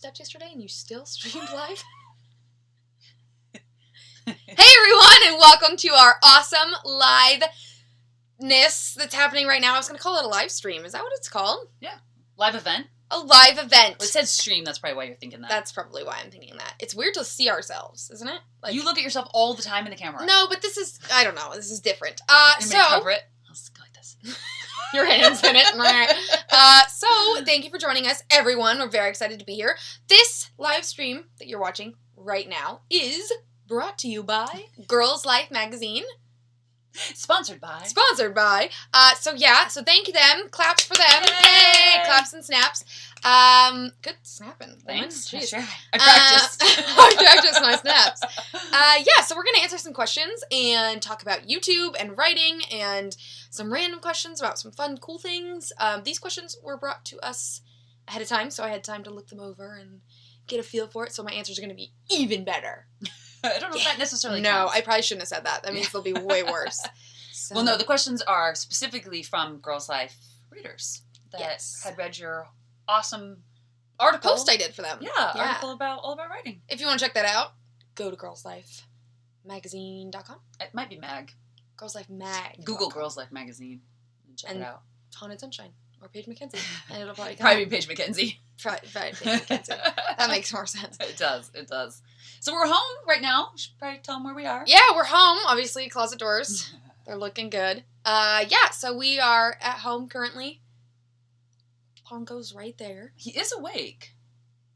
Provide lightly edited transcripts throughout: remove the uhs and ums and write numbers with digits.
Stepped yesterday and you still streamed live? Hey everyone, and welcome to our awesome liveness that's happening right now. I was going to call it a live stream. Is that what it's called? Yeah. Live event? A live event. Well, it said stream. That's probably why you're thinking that. That's probably why I'm thinking that. It's weird to see ourselves, isn't it? Like, you look at yourself all the time in the camera. No, but this is, I don't know. This is different. You may cover it. I'll just go like this. Your hands in it. So, thank you for joining us, everyone. We're very excited to be here. This live stream that you're watching right now is brought to you by Girls Life Magazine. Sponsored by. So thank you them. Claps for them. Yay! Claps and snaps. Good snapping. Thanks. Sure. I practiced. I practiced my snaps. So we're going to answer some questions and talk about YouTube and writing and some random questions about some fun, cool things. These questions were brought to us ahead of time, so I had time to look them over and get a feel for it, so my answers are going to be even better. I don't know if that necessarily No, counts. I probably shouldn't have said that. That means they'll be way worse. So. Well, no, the questions are specifically from Girls Life readers that had read your awesome article. Post I did for them. Yeah, article all about writing. If you want to check that out, go to girlslifemagazine.com. It might be Mag. Girls Life Mag. Google Girls Life Magazine and check it out. Haunted Sunshine or Paige McKenzie, and it'll probably be Paige McKenzie. Probably Paige McKenzie. That makes more sense. It does. So we're home right now. We should probably tell them where we are. Yeah, we're home. Obviously, closet doors. They're looking good. So we are at home currently. Pongo's right there. He is awake.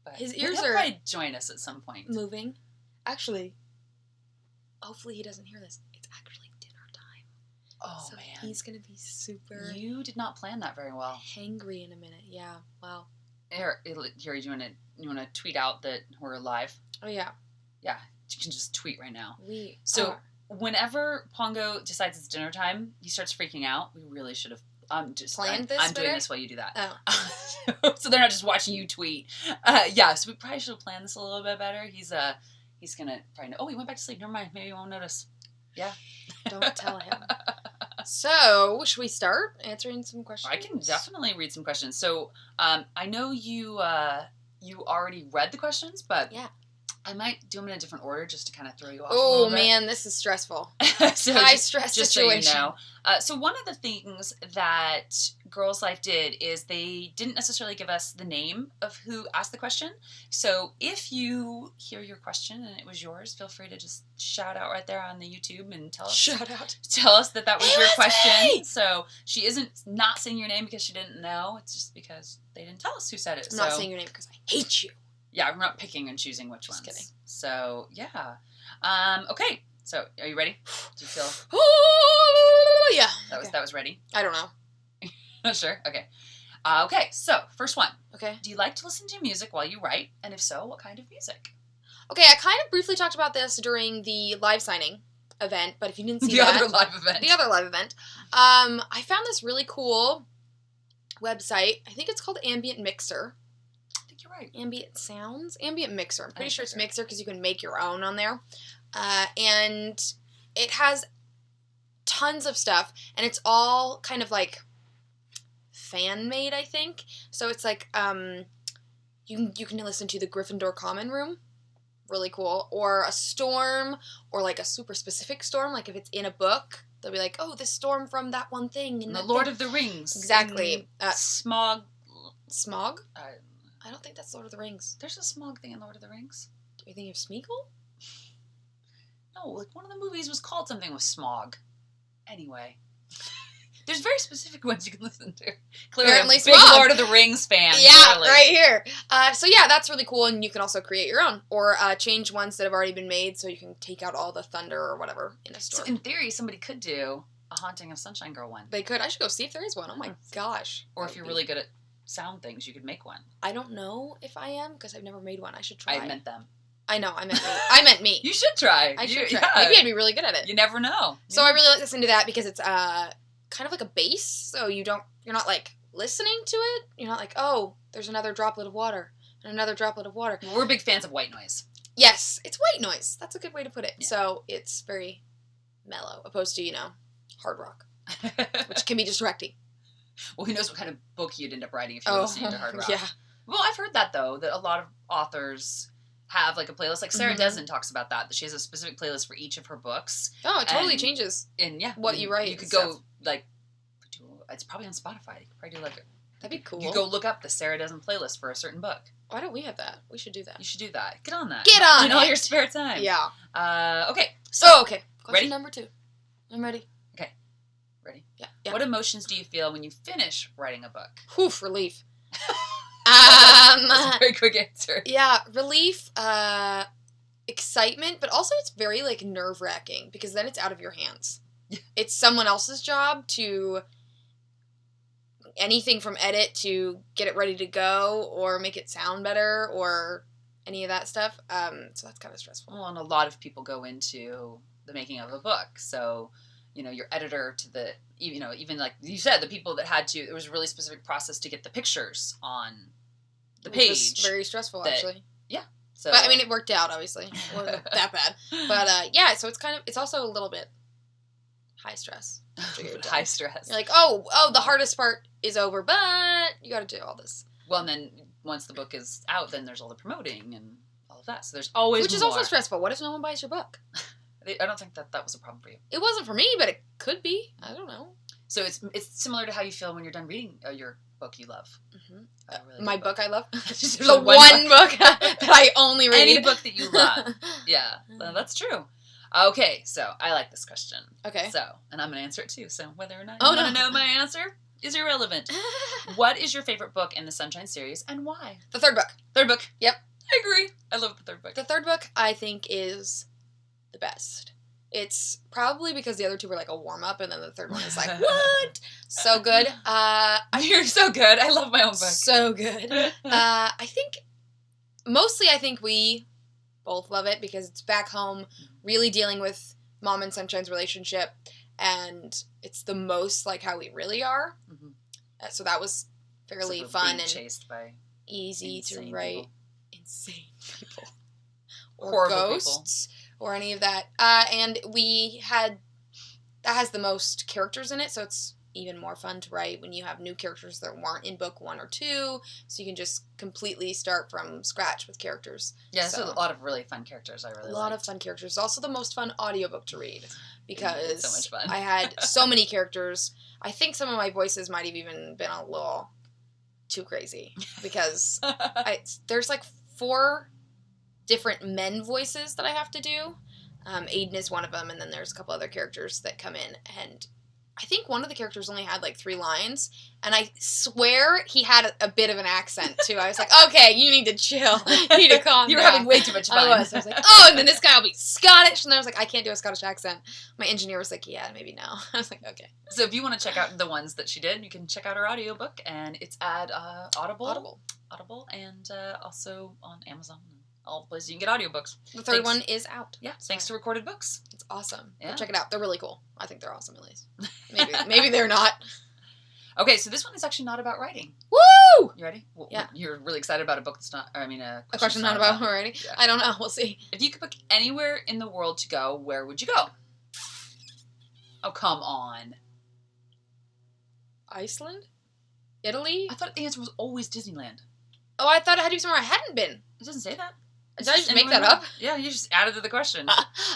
But his ears he'll are probably join us at some point. Moving. Actually, hopefully he doesn't hear this. It's actually dinner time. Oh, so man. He's going to be super... You did not plan that very well. Hangry in a minute. Yeah, wow. Here, you want to tweet out that we're live? Oh, yeah. Yeah, you can just tweet right now. So, whenever Pongo decides it's dinner time, he starts freaking out. We really should have planned this. I'm doing this while you do that. Oh. So they're not just watching you tweet. So we probably should have planned this a little bit better. He's gonna probably know. Oh, he went back to sleep. Never mind. Maybe he won't notice. Yeah. Don't tell him. So, should we start answering some questions? I can definitely read some questions. So, I know you already read the questions, but yeah. I might do them in a different order just to kind of throw you off. Oh man, this is stressful. High stress situation. So you know. So one of the things that Girls Life did is they didn't necessarily give us the name of who asked the question. So if you hear your question and it was yours, feel free to just shout out right there on the YouTube and tell us. Shout out. Tell us that was your question. Me! So she isn't not saying your name because she didn't know. It's just because they didn't tell us who said it. I'm not saying your name because I hate you. Yeah, we're not picking and choosing which ones. Just kidding. So, yeah. Okay. So, are you ready? Do you feel? Yeah. That was ready? I don't know. Sure. Okay. Okay. So, first one. Okay. Do you like to listen to music while you write? And if so, what kind of music? Okay, I kind of briefly talked about this during the live signing event, but if you didn't see the other live event, I found this really cool website. I think it's called Ambient Mixer. You're right. Ambient Mixer. I'm pretty sure it's Mixer because you can make your own on there. And it has tons of stuff, and it's all kind of like fan-made, I think. So it's like you can listen to the Gryffindor Common Room. Really cool. Or a storm, or like a super specific storm. Like if it's in a book, they'll be like, oh, this storm from that one thing. In the Lord of the Rings. Exactly. Smog? I don't think that's Lord of the Rings. There's a smog thing in Lord of the Rings. Do you think of Smeagol? No, like one of the movies was called something with smog. Anyway. There's very specific ones you can listen to. Clearly, Apparently big smog. Lord of the Rings fan. Yeah, clearly. right here. So yeah, that's really cool, and you can also create your own. Or change ones that have already been made so you can take out all the thunder or whatever in a story. So in theory, somebody could do a Haunting of Sunshine Girl one. They could. I should go see if there is one. Oh my gosh. Or if you're really good at sound things, you could make one. I don't know if I am because I've never made one. I should try. I meant them. I know. I meant me. I meant me. You should try. I should try. Yeah. Maybe I'd be really good at it. You never know. So I really like listening to that because it's kind of like a bass. So you're not like listening to it. You're not like, oh, there's another droplet of water and another droplet of water. We're big fans of white noise. Yes, it's white noise. That's a good way to put it. Yeah. So it's very mellow, opposed to hard rock, which can be distracting. Well, who knows what kind of book you'd end up writing if you were listening to hard rock. Yeah. Well, I've heard that, though, that a lot of authors have, like, a playlist. Like, Sarah Mhm. Desmond talks about that she has a specific playlist for each of her books. Oh, it totally changes And, yeah. what you write. You could go, like, it's probably on Spotify. You could probably do, like, that'd be cool. You go look up the Sarah Desmond playlist for a certain book. Why don't we have that? We should do that. You should do that. Get on that. Get on in all your spare time. Yeah. Okay. So, okay. Question ready? number 2. I'm ready. Okay. Ready? Yeah. What emotions do you feel when you finish writing a book? Whew, relief. That's a very quick answer. Yeah, relief, excitement, but also it's very, like, nerve-wracking because then it's out of your hands. Yeah. It's someone else's job to anything from edit to get it ready to go or make it sound better or any of that stuff. So that's kind of stressful. Well, and a lot of people go into the making of a book. So, your editor to the, even like you said, the people that had to, it was a really specific process to get the pictures on the page. Which was very stressful, actually. Yeah. So, but, I mean, it worked out, obviously. It wasn't that bad. But, yeah, so it's also a little bit high stress. high stress. You're like, oh, the hardest part is over, but you got to do all this. Well, and then once the book is out, then there's all the promoting and all of that. So there's always Which is more. also stressful. What if no one buys your book? I don't think that was a problem for you. It wasn't for me, but it could be. I don't know. So it's similar to how you feel when you're done reading your book you love. Mm-hmm. Really my book I love? There's the one book that I only read. Any book that you love. Yeah, that's true. Okay, so I like this question. Okay. So, and I'm going to answer it too. So whether or not you want to know my answer is irrelevant. What is your favorite book in the Sunshine series and why? The third book. Third book. Yep. I agree. I love the third book. The third book, I think, is the best. It's probably because the other two were like a warm-up, and then the third one is like, what? So good. You're so good. I love my own book. So good. I think we both love it because it's back home, really dealing with Mom and Sunshine's relationship, and it's the most like how we really are. Mm-hmm. So that was fairly fun and chased by easy to write. People. Insane people. Or horrible ghosts. People. Or any of that. And that has the most characters in it, so it's even more fun to write when you have new characters that weren't in book 1 or 2, so you can just completely start from scratch with characters. Yeah, so a lot of really fun characters I really A lot of fun characters. Also the most fun audiobook to read, because it's so much fun. I had so many characters. I think some of my voices might have even been a little too crazy, because there's like 4 different men voices that I have to do. Aiden is one of them, and then there's a couple other characters that come in, and I think one of the characters only had like 3 lines, and I swear he had a bit of an accent too. I was like, okay, you need to chill. You need to calm down. You were having way too much fun. I was like, oh, and then this guy will be Scottish, and I was like, I can't do a Scottish accent. My engineer was like, yeah, maybe no. I was like, okay. So if you want to check out the ones that she did, you can check out her audiobook, and it's at Audible, and also on Amazon. All the places you can get audiobooks. The third one is out. Yeah, thanks to Recorded Books. It's awesome. Yeah. Check it out. They're really cool. I think they're awesome, at least. Maybe they're not. Okay, so this one is actually not about writing. Woo! You ready? Well, yeah. You're really excited about a book that's not, a question not about writing? Yeah. I don't know. We'll see. If you could pick anywhere in the world to go, where would you go? Oh, come on. Iceland? Italy? I thought the answer was always Disneyland. Oh, I thought it had to be somewhere I hadn't been. It doesn't say that. Did I just make that up? Yeah, you just added to the question.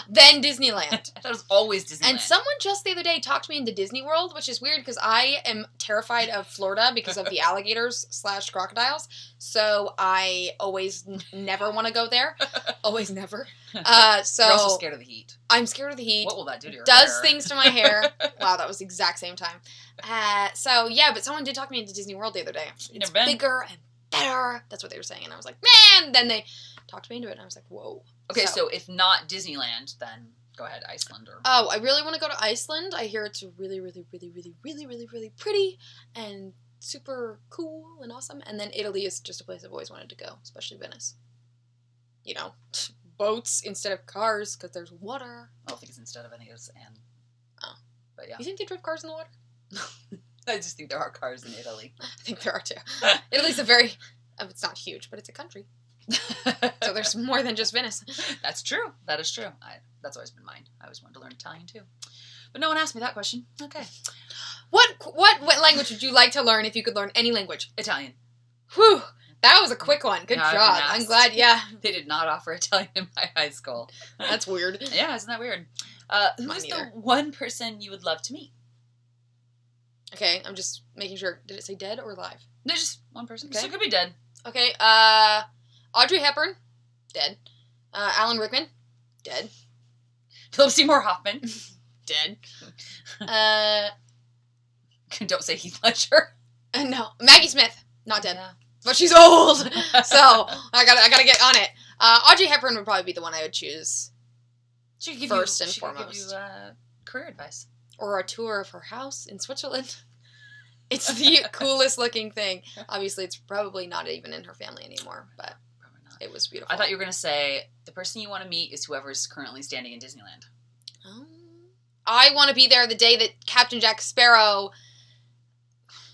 Then Disneyland. I thought it was always Disneyland. And someone just the other day talked me into Disney World, which is weird because I am terrified of Florida because of the alligators / crocodiles. So I always never want to go there. Always never. You're also scared of the heat. I'm scared of the heat. What will that do to your hair? Does hair? things to my hair. Wow, that was the exact same time. So yeah, but someone did talk me into Disney World the other day. It's bigger and better. That's what they were saying. And I was like, man. Then they talked me into it, and I was like, whoa. Okay, so if not Disneyland, then go ahead, Iceland or... Oh, I really want to go to Iceland. I hear it's really, really, really, really, really, really, really pretty and super cool and awesome. And then Italy is just a place I've always wanted to go, especially Venice. You know, boats instead of cars because there's water. I don't think it's instead of, I think it's and. Oh. But yeah. You think they drive cars in the water? I just think there are cars in Italy. I think there are too. Italy's a very... it's not huge, but it's a country. So there's more than just Venice. That's true. That is true. That's always been mine. I always wanted to learn Italian too. But no one asked me that question. Okay. What language would you like to learn if you could learn any language? Italian. Whew. That was a quick one. Good Yeah, job. I'm glad, yeah. They did not offer Italian in my high school. That's weird. Yeah, isn't that weird? Who Mine is the either. one person you would love to meet? Okay, I'm just making sure. Did it say dead or alive? No, just one person. Okay. So it could be dead. Okay, Audrey Hepburn, dead. Alan Rickman, dead. Philip Seymour Hoffman, Dead. Don't say Heath Ledger. No. Maggie Smith, not dead. Yeah. But she's old, so I gotta get on it. Audrey Hepburn would probably be the one I would choose. She could give First you, and she could foremost. give you career advice. Or a tour of her house in Switzerland. It's the coolest looking thing. Obviously, it's probably not even in her family anymore, but Probably not. it was beautiful. I thought you were going to say the person you want to meet is whoever's currently standing in Disneyland. I want to be there the day that Captain Jack Sparrow,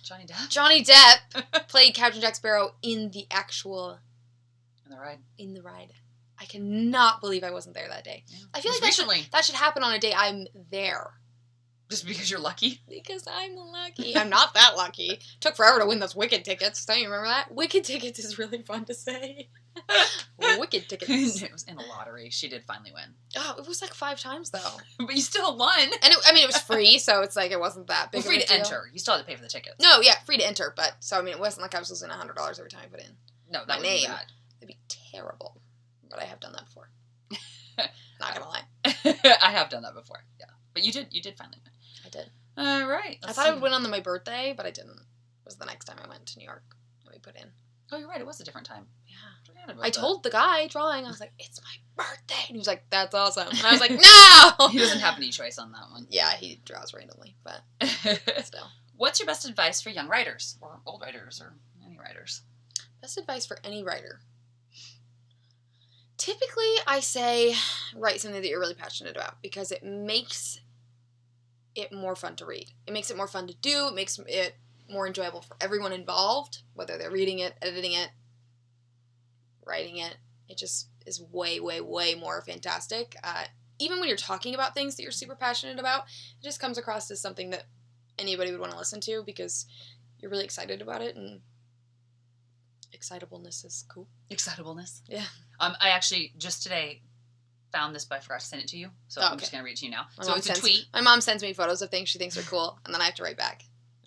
Johnny Depp. played Captain Jack Sparrow in the actual... In the ride. ride. I cannot believe I wasn't there that day. Yeah. I feel like recently. that should happen on a day I'm there. Just because you're lucky? Because I'm lucky. I'm not that lucky. Took forever to win those Wicked tickets. Don't you remember that? Wicked tickets is really fun to say. Wicked tickets. It was in a lottery. She did finally win. Oh, it was like 5 times though. But you still won. And it was free, so it's like it wasn't that big. Well, free of a to deal. enter. You still had to pay for the tickets. No, yeah, free to enter. But so it wasn't like I was losing $100 every time I put in No, my that name. would be bad. It'd be terrible. But I have done that before. Not gonna lie, I have done that before. Yeah, but you did finally win. I did. All right. I thought I would win on my birthday, but I didn't. It was the next time I went to New York and we put in. Oh, you're right. It was a different time. Yeah. Forgot about I that. told the guy drawing, I was like, it's my birthday. And he was like, that's awesome. And I was like, no! He doesn't have any choice on that one. Yeah, he draws randomly, but still. What's your best advice for young writers or old writers or any writers? Best advice for any writer. Typically, I say write something that you're really passionate about because it makes it more fun to read. It makes it more fun to do. It makes it more enjoyable for everyone involved, whether they're reading it, editing it, writing it. It just is way, way, way more fantastic. Even when you're talking about things that you're super passionate about, it just comes across as something that anybody would want to listen to because you're really excited about it, and excitableness is cool. Excitableness. Yeah. I actually just today found this, but I forgot to send it to you, so I'm just gonna read it to you now. So it's a tweet. My mom sends me photos of things she thinks are cool, and then I have to write back.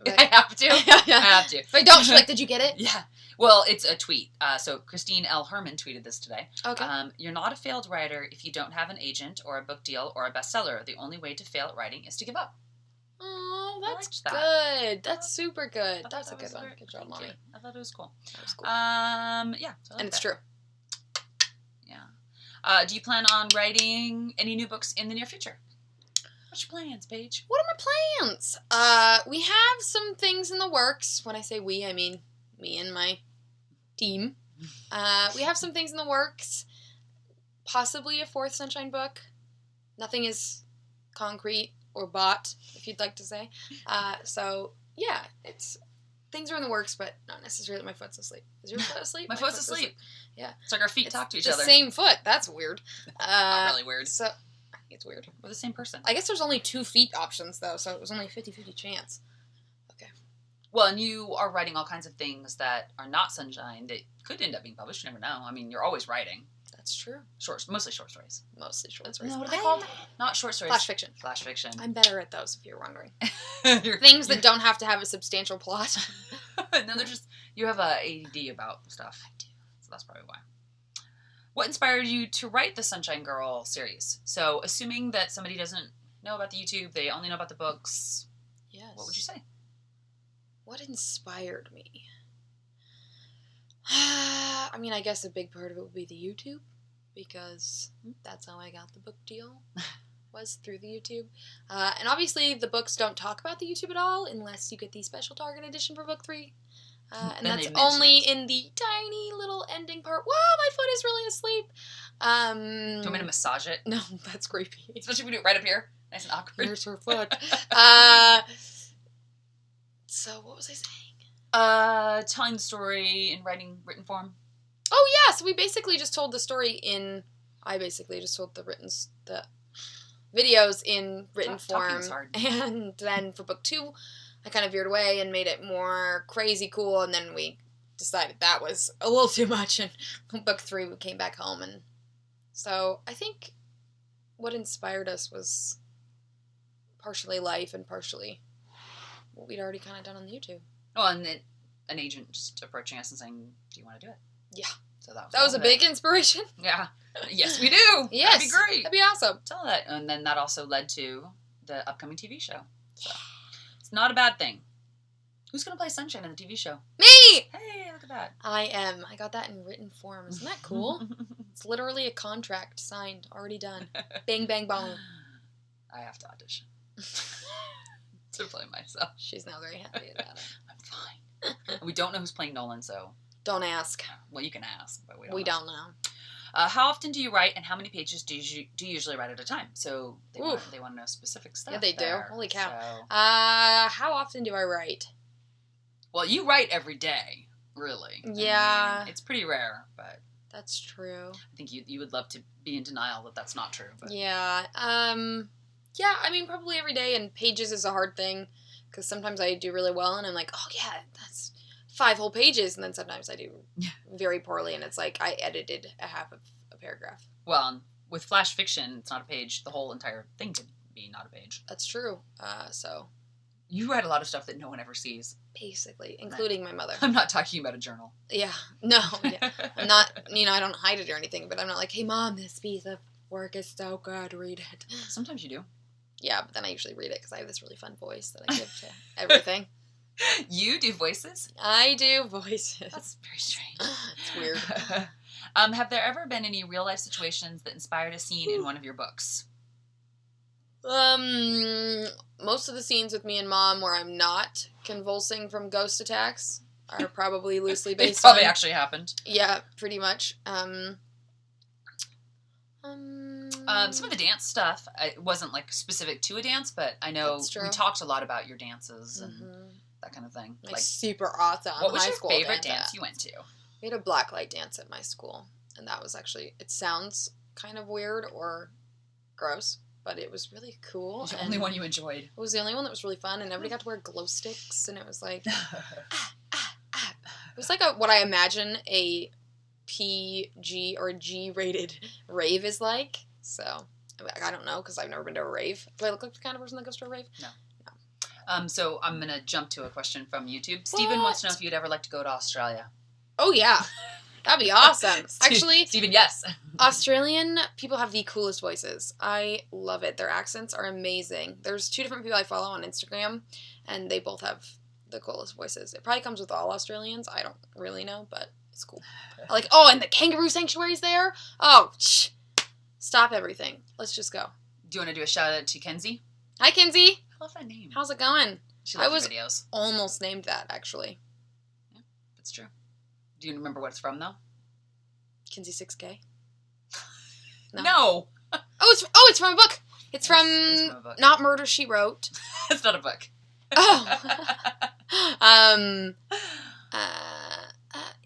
I have to. Yeah. I have to. If I don't, she's like, "Did you get it?" Yeah. Well, it's a tweet. So Christine L. Herman tweeted this today. Okay. You're not a failed writer if you don't have an agent or a book deal or a bestseller. The only way to fail at writing is to give up. Oh, that's I liked that. good. That's super good. That's a That was good one. very- Good job, thank mommy. you. I thought it was cool. That was cool. Yeah. So I like And it's that. true. Yeah. Do you plan on writing any new books in the near future? What's your plans, Paige? What are my plans? We have some things in the works. When I say we, I mean me and my team. We have some things in the works. Possibly a 4th Sunshine book. Nothing is concrete or bought, if you'd like to say. So, yeah, things are in the works, but not necessarily my foot's asleep. Is your foot asleep? My foot's asleep. Yeah. It's like our feet talk to each the other. same foot. That's weird. Not really weird. So, I think it's weird. We're the same person. I guess there's only 2 feet options, though, so it was only a 50-50 chance. Okay. Well, and you are writing all kinds of things that are not sunshine that could end up being published. You never know. I mean, you're always writing. That's true. Mostly short stories. Mostly short stories. No, what are they called? Not short stories. Flash fiction. Flash fiction. I'm better at those, if you're wondering. You're- Things that don't have to have a substantial plot. No, they're just, you have a ADD about stuff. I do. So that's probably why. What inspired you to write the Sunshine Girl series? So, assuming that somebody doesn't know about the YouTube, they only know about the books, Yes. what would you say? What inspired me? I mean, I guess a big part of it would be the YouTube, because that's how I got the book deal, was through the YouTube. And obviously, the books don't talk about the YouTube at all, unless you get the special Target edition for book 3. And Then that's they mention only it. in the tiny little ending part. Wow, my foot is really asleep. Do you want me to massage it? No, that's creepy. Especially if we do it right up here. Nice and awkward. Here's her foot. So what was I saying? Telling the story in written form. Oh yeah, so we basically just told the story I basically just told the videos in written form. Talking's hard. And then for book 2, I kind of veered away and made it more crazy cool, and then we decided that was a little too much, and book 3 we came back home, and so I think what inspired us was partially life and partially what we'd already kind of done on the YouTube. Well, and then an agent just approaching us and saying, "Do you want to do it?" Yeah. So that was a big inspiration. Yeah. Yes, we do. Yes. That'd be great. That'd be awesome. Tell that. And then that also led to the upcoming TV show. So it's not a bad thing. Who's going to play Sunshine in the TV show? Me! Hey, look at that. I am. I got that in written form. Isn't that cool? It's literally a contract signed, already done. Bang, bang, bong. I have to audition to play myself. She's not very happy about it. I'm fine. We don't know who's playing Nolan, so... Don't ask. Well, you can ask, but we don't know. How often do you write, and how many pages do you usually write at a time? So they want to know specific stuff. Yeah, they there. do. Holy cow. So. How often do I write? Well, you write every day, really. Yeah. I mean, it's pretty rare, but... That's true. I think you would love to be in denial that that's not true. But. Yeah. Yeah, I mean, probably every day, and pages is a hard thing, because sometimes I do really well, and I'm like, oh, yeah, that's 5 whole pages, and then sometimes I do very poorly, and it's like I edited a half of a paragraph. Well, with flash fiction, it's not a page. The whole entire thing could be not a page. That's true. So... You write a lot of stuff that no one ever sees. Basically, including my mother. I'm not talking about a journal. Yeah. No. Yeah. I'm not, I don't hide it or anything, but I'm not like, hey, Mom, this piece of work is so good. Read it. Sometimes you do. Yeah, but then I usually read it because I have this really fun voice that I give to everything. You do voices? I do voices. That's very strange. It's weird. Have there ever been any real-life situations that inspired a scene in one of your books? Most of the scenes with me and Mom where I'm not convulsing from ghost attacks are probably loosely based on... It probably actually happened. Yeah, pretty much. Some of the dance stuff, it wasn't like specific to a dance, but I know we talked a lot about your dances and that kind of thing. Like super awesome. What was your favorite dance you went to? We had a blacklight dance at my school, and that was actually, it sounds kind of weird or gross, but it was really cool. It was the only one you enjoyed. It was the only one that was really fun, and everybody got to wear glow sticks, and it was like, It was like what I imagine a PG or G-rated rave is like. So, I don't know, because I've never been to a rave. Do I look like the kind of person that goes to a rave? No. So I'm going to jump to a question from YouTube. Steven wants to know if you'd ever like to go to Australia. Oh, yeah. That'd be awesome. Actually, Steven, yes. Australian people have the coolest voices. I love it. Their accents are amazing. There's 2 different people I follow on Instagram, and they both have the coolest voices. It probably comes with all Australians. I don't really know, but it's cool. And the kangaroo sanctuary's there. Oh, stop everything. Let's just go. Do you want to do a shout out to Kenzie? Hi, Kenzie. I love that name. How's it going? She loves your videos. Almost named that, actually. Yeah, that's true. Do you remember what it's from, though? Kinsey 6K? No. It's from a book. It's from a book. Not Murder, She Wrote. It's not a book.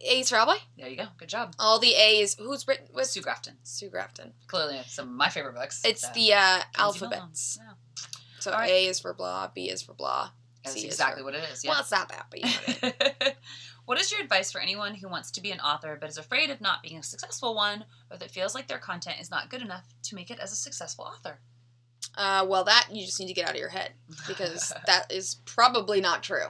A's for Owlboy? There you go. Good job. All the A's. Who's written with? Sue Grafton. Sue Grafton. Clearly some of my favorite books. It's the alphabets. Yeah. So right. A is for blah, B is for blah. That's exactly what it is, yeah. Well, it's not that, but you know what I mean. What is your advice for anyone who wants to be an author but is afraid of not being a successful one, or that feels like their content is not good enough to make it as a successful author? Well, that you just need to get out of your head, because that is probably not true.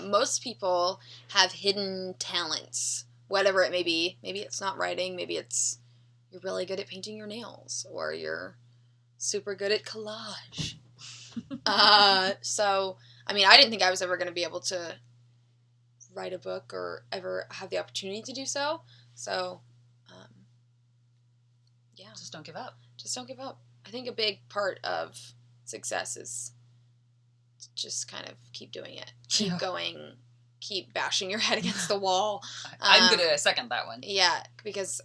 Most people have hidden talents, whatever it may be. Maybe it's not writing. Maybe it's you're really good at painting your nails, or you're super good at collage. So, I mean, I didn't think I was ever going to be able to write a book or ever have the opportunity to do so. So, yeah. Just don't give up. Just don't give up. I think a big part of success is just kind of keep doing it. Keep going. Keep bashing your head against the wall. I'm going to second that one. Yeah, because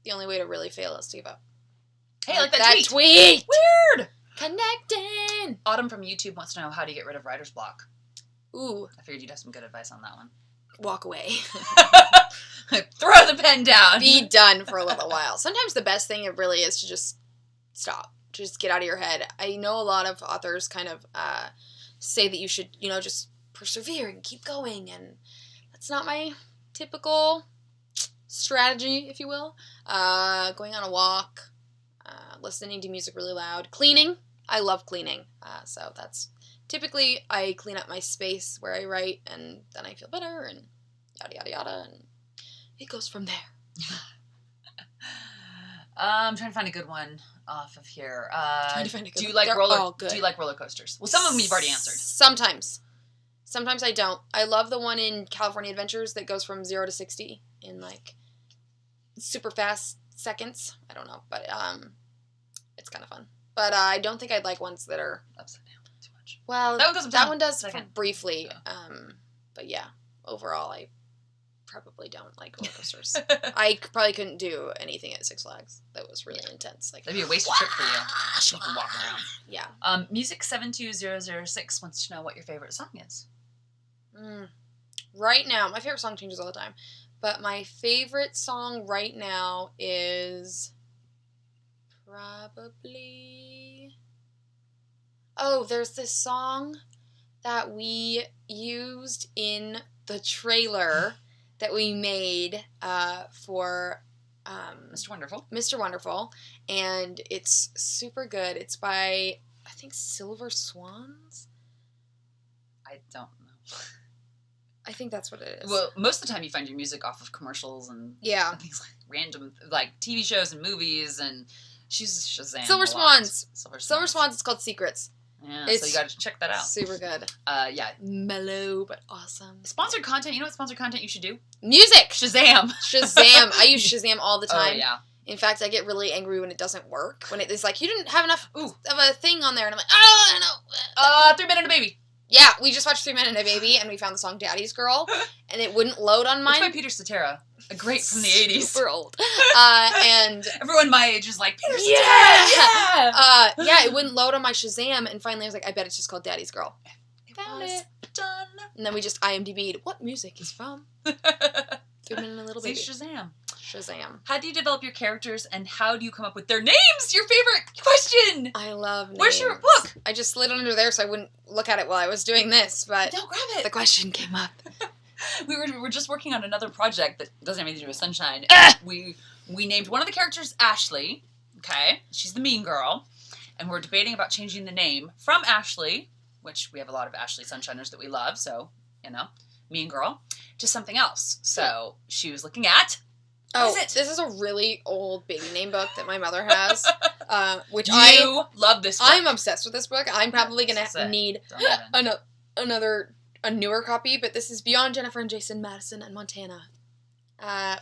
the only way to really fail is to give up. Hey, like that tweet! Weird! Connecting! Autumn from YouTube wants to know how to get rid of writer's block. Ooh. I figured you'd have some good advice on that one. Walk away. Throw the pen down. Be done for a little while. Sometimes the best thing it really is to just stop. Just get out of your head. I know a lot of authors kind of say that you should, just persevere and keep going, and It's not my typical strategy, if you will. Going on a walk, listening to music really loud. Cleaning. I love cleaning. So that's typically I clean up my space where I write, and then I feel better, and yada, yada, yada, and it goes from there. I'm trying to find a good one off of here. Do you like roller coasters? Well, some of them you've already answered. Sometimes I don't. I love the one in California Adventures that goes from 0 to 60 in like super fast seconds. I don't know, but it's kind of fun. But I don't think I'd like ones that are upside down too much. Well, that one does briefly. Yeah. But yeah, overall, I probably don't like roller coasters. I probably couldn't do anything at Six Flags that was really intense. Like, that'd be a wasted trip for you. You can walk around. Yeah. Music 72006 wants to know what your favorite song is. Right now, my favorite song changes all the time, but my favorite song right now is probably... Oh, there's this song that we used in the trailer that we made for Mr. Wonderful. Mr. Wonderful, and it's super good. It's by, I think, Silver Swans? I don't know. I think that's what it is. Well, most of the time you find your music off of commercials and things like random, like TV shows and movies, and she's Shazam. Silver Swans. Silver Swans. It's called Secrets. Yeah, so you got to check that out. Super good. Yeah. Mellow, but awesome. Sponsored content. You know what sponsored content you should do? Music! Shazam! Shazam. I use Shazam all the time. Oh, yeah. In fact, I get really angry when it doesn't work. When it's like, you didn't have enough of a thing on there. And I'm like, oh, no. 3 Men and a Baby. Yeah, we just watched 3 Men and a Baby, and we found the song Daddy's Girl, and it wouldn't load on mine. It's by Peter Cetera. A great from the 80s. Super old. And everyone my age is like, Peter Cetera! Yeah, it wouldn't load on my Shazam, and finally I was like, I bet it's just called Daddy's Girl. Found it. Done. And then we just IMDb'd what music is from 3 Men and a Little Baby. See, Shazam. How do you develop your characters, and how do you come up with their names? Your favorite question. I love names. Where's your book? I just slid it under there so I wouldn't look at it while I was doing this, but don't grab it. The question came up. we were just working on another project that doesn't have anything to do with Sunshine. We named one of the characters Ashley. Okay, she's the mean girl, and we're debating about changing the name from Ashley, which we have a lot of Ashley Sunshiners that we love, so mean girl, to something else. So she was looking at. This is a really old baby name book that my mother has, which you love this book. I'm obsessed with this book. I'm probably going to need a newer copy, but this is Beyond Jennifer and Jason, Madison and Montana.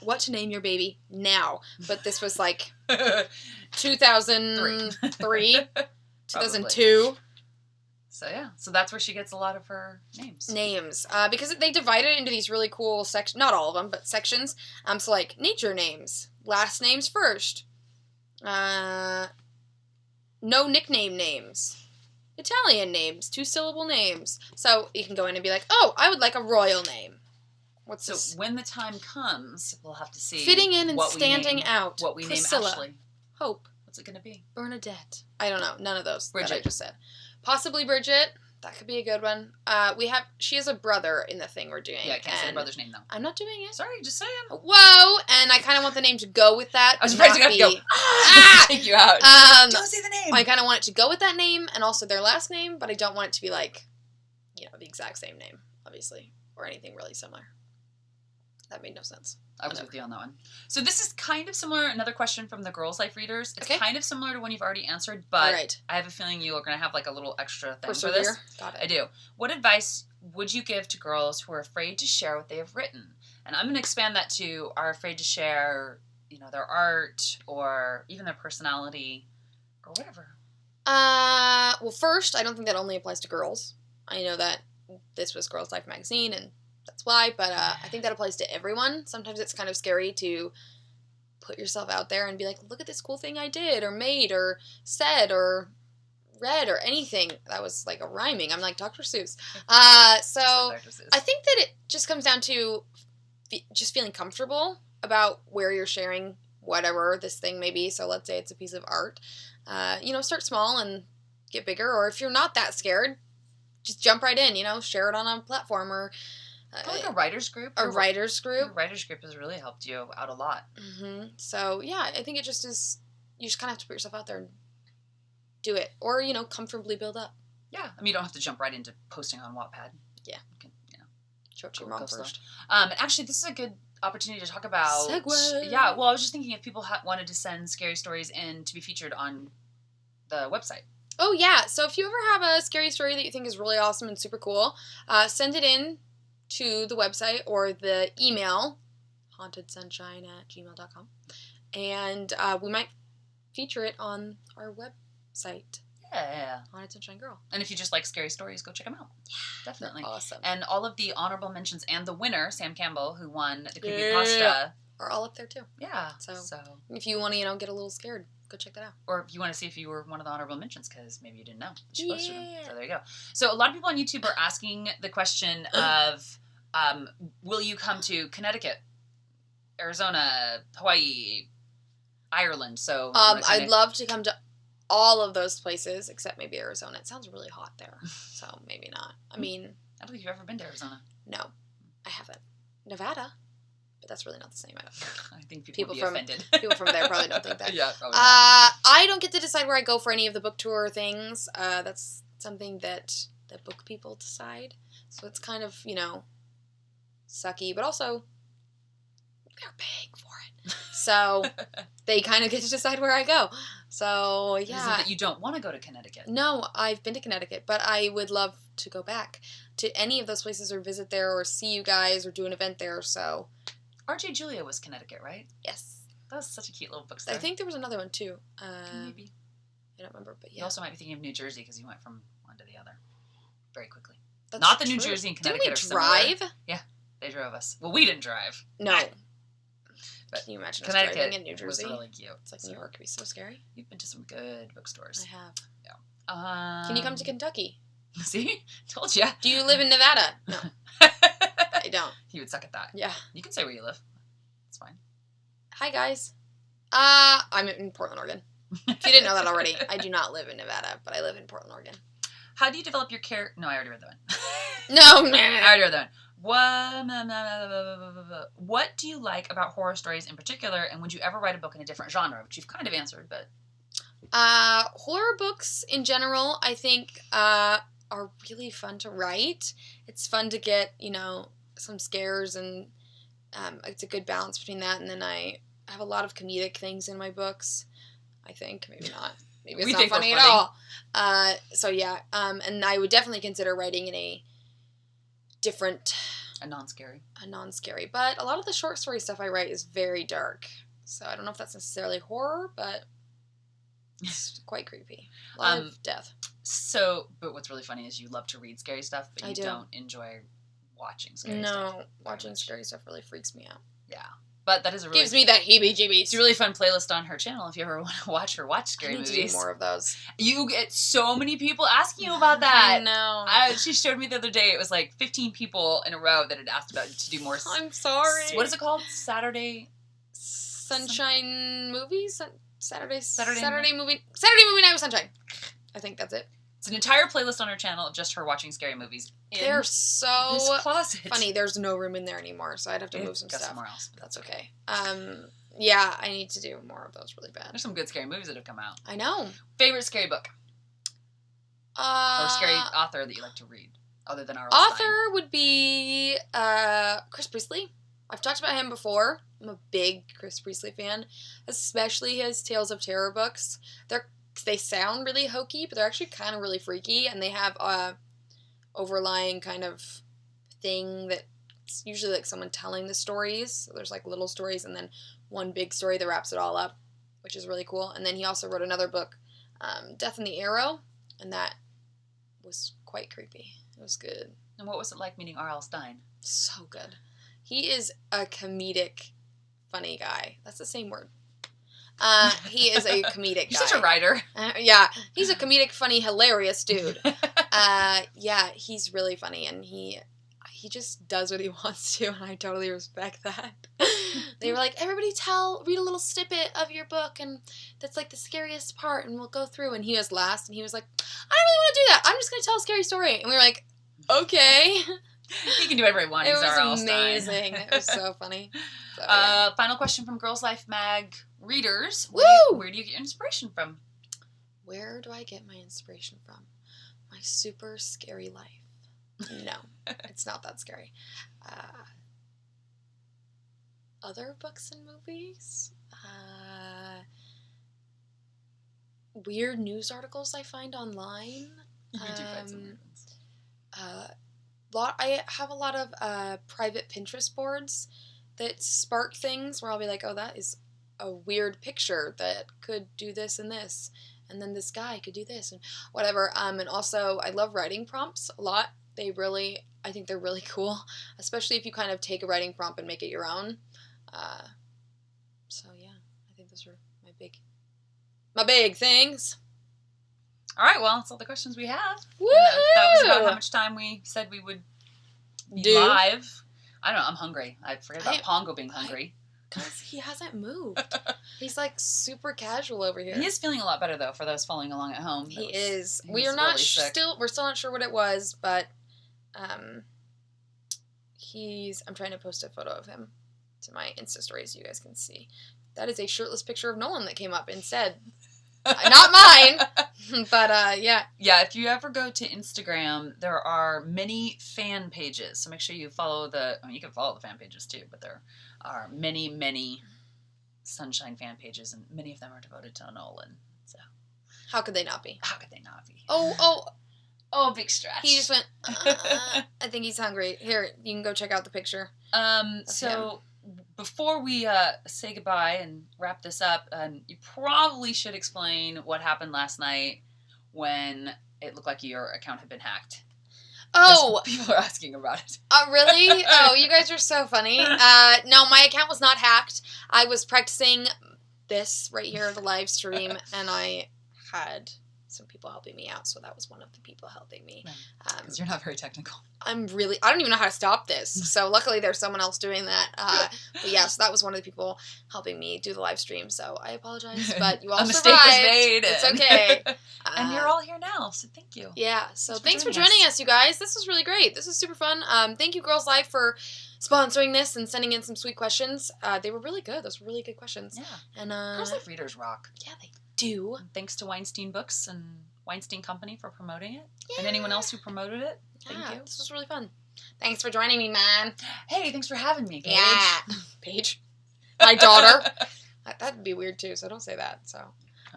What to name your baby now. But this was like 2003, 2002. So that's where she gets a lot of her names. Because they divide it into these really cool sections, not all of them, but sections. So like nature names, last names first, no nickname names, Italian names, 2-syllable names. So you can go in and be like, oh, I would like a royal name. What's this? When the time comes, we'll have to see. Fitting in and standing out. What we Priscilla, name Ashley. Hope. What's it going to be? Bernadette. I don't know. None of those Bridget. that I just said. Possibly Bridget. That could be a good one. She has a brother in the thing we're doing. Yeah, I can't say the brother's name, though. I'm not doing it. Sorry, just saying. Whoa! And I kind of want the name to go with that. I was surprised you got to go. Take you out. Don't say the name. I kind of want it to go with that name and also their last name, but I don't want it to be like, the exact same name, obviously, or anything really similar. That made no sense. I was with you on that one. So this is kind of similar. Another question from the Girls Life readers. It's kind of similar to one you've already answered, but I have a feeling you are going to have like a little extra thing for this. Got it. I do. What advice would you give to girls who are afraid to share what they have written? And I'm going to expand that to are afraid to share, their art or even their personality or whatever. Well, first, I don't think that only applies to girls. I know that this was Girls Life magazine and that's why, but I think that applies to everyone. Sometimes it's kind of scary to put yourself out there and be like, look at this cool thing I did or made or said or read or anything. That was like a rhyming. I'm like Dr. Seuss. So like Dr. Seuss. I think that it just comes down to just feeling comfortable about where you're sharing whatever this thing may be. So let's say it's a piece of art. Start small and get bigger. Or if you're not that scared, just jump right in, share it on a platform or Like a writer's group. A writer's group. Your writer's group has really helped you out a lot. Mm-hmm. So, yeah, I think it just is, you just kind of have to put yourself out there and do it. Or, comfortably build up. Yeah. I mean, you don't have to jump right into posting on Wattpad. Yeah. You can, show it to your mom first. Actually, this is a good opportunity to talk about... Segue! Yeah, well, I was just thinking if people wanted to send scary stories in to be featured on the website. Oh, yeah. So if you ever have a scary story that you think is really awesome and super cool, send it in to the website or the email, hauntedsunshine@gmail.com, and we might feature it on our website. Yeah. Haunted Sunshine Girl. And if you just like scary stories, go check them out. Yeah. Definitely. Awesome. And all of the honorable mentions and the winner, Sam Campbell, who won the creepypasta, are all up there too. Yeah. So if you want to, get a little scared, go check that out. Or if you want to see if you were one of the honorable mentions, because maybe you didn't know. She posted them. So there you go. So a lot of people on YouTube are asking the question of, will you come to Connecticut, Arizona, Hawaii, Ireland? So I'd love to come to all of those places, except maybe Arizona. It sounds really hot there, so maybe not. I mean... I don't think you've ever been to Arizona. No, I haven't. Nevada, but that's really not the same. I think people would be offended. People from there probably don't think that. Yeah, probably not. I don't get to decide where I go for any of the book tour things. That's something that the book people decide. So it's kind of, sucky, but also they're paying for it. So they kind of get to decide where I go. So, yeah. Is it that you don't want to go to Connecticut? No, I've been to Connecticut, but I would love to go back to any of those places or visit there or see you guys or do an event there, so. R.J. Julia was Connecticut, right? Yes. That was such a cute little bookstore. I think there was another one, too. Maybe. I don't remember, but yeah. You also might be thinking of New Jersey because you went from one to the other very quickly. That's Not that true. New Jersey and Connecticut Didn't are we similar. drive? Yeah, they drove us. Well, we didn't drive. No. But can you imagine Connecticut us driving in New Jersey? was really cute. It's like New York could be so scary. You've been to some good bookstores. I have. Yeah. Can you come to Kentucky? See? Told ya. Do you live in Nevada? No. I don't. You would suck at that. Yeah. You can say where you live. It's fine. Hi, guys. I'm in Portland, Oregon. If you didn't know that already, I do not live in Nevada, but I live in Portland, Oregon. How do you develop your character? No, I already read that one. No. I already read that one. What do you like about horror stories in particular, and would you ever write a book in a different genre? Which you've kind of answered, but... Horror books in general, I think, are really fun to write. It's fun to get, some scares, and it's a good balance between that, and then I have a lot of comedic things in my books. I think, maybe not. Maybe it's not funny at all. So yeah, and I would definitely consider writing in a different... A non-scary. But a lot of the short story stuff I write is very dark. So I don't know if that's necessarily horror, but it's quite creepy. A lot of death. So, but what's really funny is you love to read scary stuff, but you don't enjoy watching scary stuff. No, watching scary stuff really freaks me out. Yeah. But that is a really... Gives me that heebie-jeebies. It's a really fun playlist on her channel if you ever want to watch her watch scary movies. I need to do more of those. You get so many people asking you about that. I know. She showed me the other day. It was like 15 people in a row that had asked about to do more. I'm sorry. What is it called? Saturday movies? Saturday movie night with sunshine. I think that's it. It's an entire playlist on her channel of just her watching scary movies. They're so this closet. Funny. There's no room in there anymore, so I'd have to move some stuff. Somewhere else, but that's okay. Yeah, I need to do more of those really bad. There's some good scary movies that have come out. I know. Favorite scary book? Or scary author that you like to read, other than R.L. Stein? Author would be Chris Priestley. I've talked about him before. I'm a big Chris Priestley fan, especially his Tales of Terror books. They sound really hokey, but they're actually kind of really freaky, and they have a overlying kind of thing that's usually like someone telling the stories. So there's like little stories and then one big story that wraps it all up, which is really cool. And then he also wrote another book, Death and the Arrow, and that was quite creepy. It was good. And what was it like meeting R.L. Stein? So good. He is a comedic, funny guy. That's the same word. He is a comedic guy. You're such a writer. Yeah, he's a comedic, funny, hilarious dude. Yeah, he's really funny, and he just does what he wants to, and I totally respect that. They were like, everybody read a little snippet of your book, and that's like the scariest part, and we'll go through, and he was last, and he was like, I don't really want to do that. I'm just going to tell a scary story. And we were like, okay, He can do whatever he wants. It He's R.L. was Stein. amazing. It was so funny. So, yeah. Final question from Girls Life Mag readers. Woo! Where do you get your inspiration from? Where do I get my inspiration from? My super scary life. No, it's not that scary. Other books and movies? Weird news articles I find online. You do find some weird ones. I have a lot of private Pinterest boards that spark things where I'll be like, oh, that is a weird picture that could do this and this, and then this guy could do this and whatever. And also, I love writing prompts a lot. I think they're really cool, especially if you kind of take a writing prompt and make it your own. So yeah, I think those are my big things. All right, well, that's all the questions we have. Woo! That was about how much time we said we would be live. I don't know. I'm hungry. I forget about Pongo being hungry. Because he hasn't moved. He's like super casual over here. He is feeling a lot better though. For those following along at home, he is. We're still not sure what it was, but I'm trying to post a photo of him to my Insta story so you guys can see. That is a shirtless picture of Nolan that came up instead. Not mine, but yeah. Yeah, if you ever go to Instagram, there are many fan pages. So make sure you follow you can follow the fan pages too, but there are many, many Sunshine fan pages, and many of them are devoted to Nolan. So how could they not be? How could they not be? Oh, big stretch. He just went, I think he's hungry. Here, you can go check out the picture. So before we say goodbye and wrap this up, you probably should explain what happened last night when it looked like your account had been hacked. Oh! People are asking about it. Really? Oh, you guys are so funny. No, my account was not hacked. I was practicing this right here, the live stream, and I had some people helping me out, so that was one of the people helping me. Because you're not very technical. I don't even know how to stop this, so luckily there's someone else doing that. But yeah, so that was one of the people helping me do the live stream, so I apologize, but you all survived. A mistake was made. It's okay. And you're all here now, so thank you. Yeah, so thanks for joining us, you guys. This was really great. This was super fun. Thank you, Girls Life, for sponsoring this and sending in some sweet questions. They were really good. Those were really good questions. Yeah. And Girls Life readers rock. Yeah, they do. And thanks to Weinstein Books and Weinstein Company for promoting it. Yeah. And anyone else who promoted it. Thank you. This was really fun. Thanks for joining me, man. Hey, thanks for having me, Paige. Yeah. Paige. My daughter. That'd be weird too, so don't say that. So,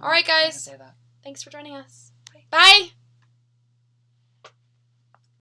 all right, guys. Say that. Thanks for joining us. Bye. Bye.